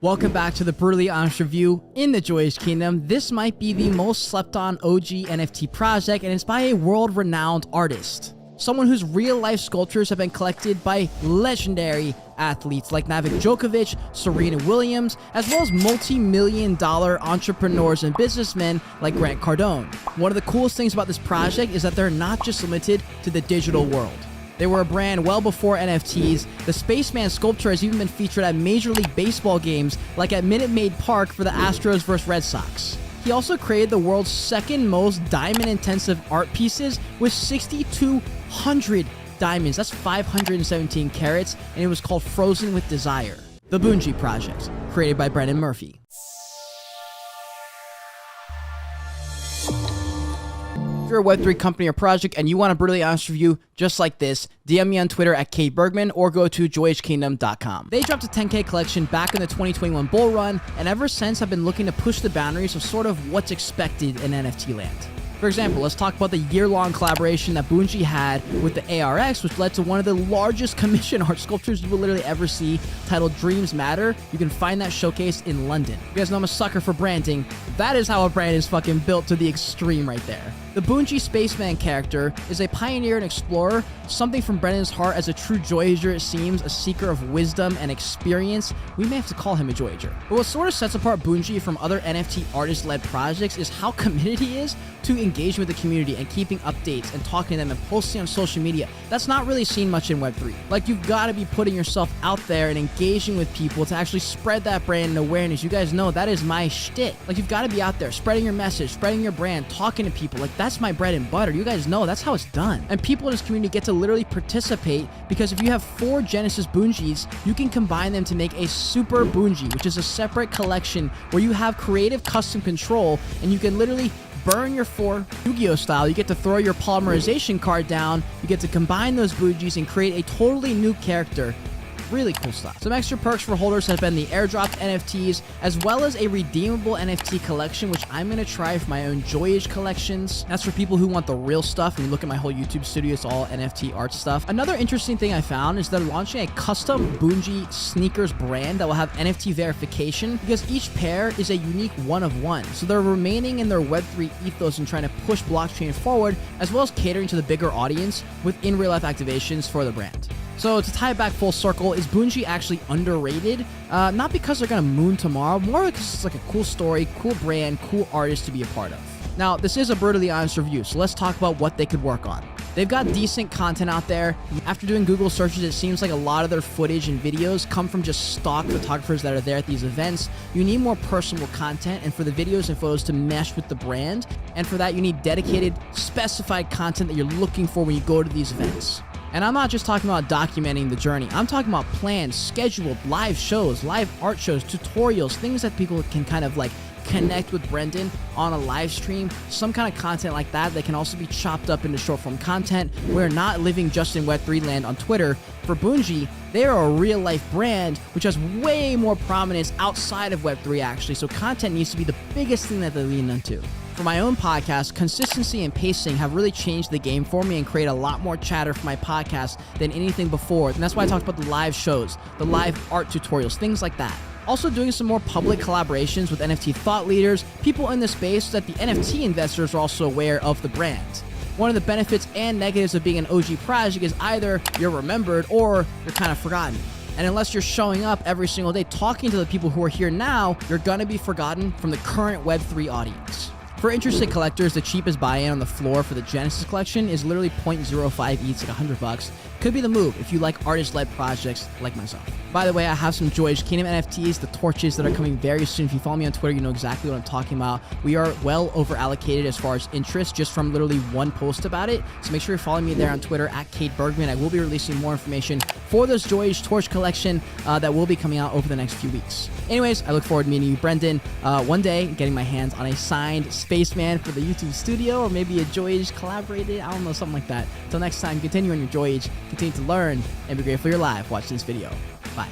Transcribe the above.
Welcome back to the Brutally Honest Review. In the Joyish Kingdom, this might be the most slept on OG NFT project, and it's by a world-renowned artist. Someone whose real-life sculptures have been collected by legendary athletes like Novak Djokovic, Serena Williams, as well as multi-million-dollar entrepreneurs and businessmen like Grant Cardone. One of the coolest things about this project is that they're not just limited to the digital world. They were a brand well before NFTs. The Spaceman sculpture has even been featured at Major League Baseball games like at Minute Maid Park for the Astros vs. Red Sox. He also created the world's second most diamond-intensive art pieces with 6,200 diamonds. That's 517 carats, and it was called Frozen with Desire. The BOONJI project, created by Brendan Murphy. If you're a Web3 company or project and you want a brutally honest review just like this, DM me on Twitter at KBergman or go to joyishkingdom.com. They dropped a 10K collection back in the 2021 bull run, and ever since I've been looking to push the boundaries of sort of what's expected in NFT land. For example, let's talk about the year-long collaboration that BOONJI had with the ARX, which led to one of the largest commission art sculptures you will literally ever see, titled Dreams Matter. You can find that showcase in London. You guys know I'm a sucker for branding. That is how a brand is fucking built to the extreme right there. The BOONJI Spaceman character is a pioneer and explorer, something from Brendan's heart as a true Joyager, it seems, a seeker of wisdom and experience. We may have to call him a Joyager. But what sort of sets apart BOONJI from other NFT artist-led projects is how committed he is to engaging with the community and keeping updates and talking to them and posting on social media. That's not really seen much in Web3. Like, you've got to be putting yourself out there and engaging with people to actually spread that brand and awareness. You guys know that is my shtick. Like, you've got to be out there spreading your message, spreading your brand, talking to people. Like, that's my bread and butter. You guys know that's how it's done. And people in this community get to literally participate, because if you have 4 Genesis BOONJIs, you can combine them to make a Super BOONJI, which is a separate collection where you have creative custom control, and you can literally burn your 4 Yu-Gi-Oh style. You get to throw your polymerization card down, you get to combine those BOONJIs and create a totally new character. Really cool stuff. Some extra perks for holders have been the airdropped NFTs, as well as a redeemable NFT collection, which I'm going to try for my own Joyish collections. That's for people who want the real stuff. And you look at my whole YouTube studio, it's all NFT art stuff. Another interesting thing I found is they're launching a custom BOONJI sneakers brand that will have NFT verification, because each pair is a unique one of one. So they're remaining in their Web3 ethos and trying to push blockchain forward, as well as catering to the bigger audience with in real life activations for the brand. So to tie it back full circle, is BOONJI actually underrated? Not because they're going to moon tomorrow, more because it's like a cool story, cool brand, cool artist to be a part of. Now, this is a brutally honest review, so let's talk about what they could work on. They've got decent content out there. After doing Google searches, it seems like a lot of their footage and videos come from just stock photographers that are there at these events. You need more personal content, and for the videos and photos to mesh with the brand, and for that you need dedicated, specified content that you're looking for when you go to these events. And I'm not just talking about documenting the journey. I'm talking about planned, scheduled, live shows, live art shows, tutorials, things that people can kind of like connect with Brendan on a live stream, some kind of content like that that can also be chopped up into short form content. We're not living just in Web3 land on Twitter. For BOONJI, they are a real life brand which has way more prominence outside of Web3 actually, so content needs to be the biggest thing that they lean into. For my own podcast, consistency and pacing have really changed the game for me and create a lot more chatter for my podcast than anything before. And that's why I talked about the live shows, the live art tutorials, things like that. Also doing some more public collaborations with NFT thought leaders, people in the space, so that the NFT investors are also aware of the brand. One of the benefits and negatives of being an OG project is either you're remembered or you're kind of forgotten. And unless you're showing up every single day talking to the people who are here now, you're gonna be forgotten from the current Web3 audience. For interested collectors, the cheapest buy-in on the floor for the Genesis collection is literally 0.05 ETH, like $100. Could be the move if you like artist-led projects like myself. By the way, I have some Joyish Kingdom NFTs, the torches that are coming very soon. If you follow me on Twitter, you know exactly what I'm talking about. We are well over allocated as far as interest just from literally one post about it. So make sure you're following me there on Twitter at KBergman. I will be releasing more information for this Joyish torch collection that will be coming out over the next few weeks. Anyways, I look forward to meeting you, Brendan, one day, getting my hands on a signed Spaceman for the YouTube studio, or maybe a Joyish collaborated, I don't know, something like that. Until next time, continue on your Joyish, continue to learn, and be grateful you're live watching this video. Bye.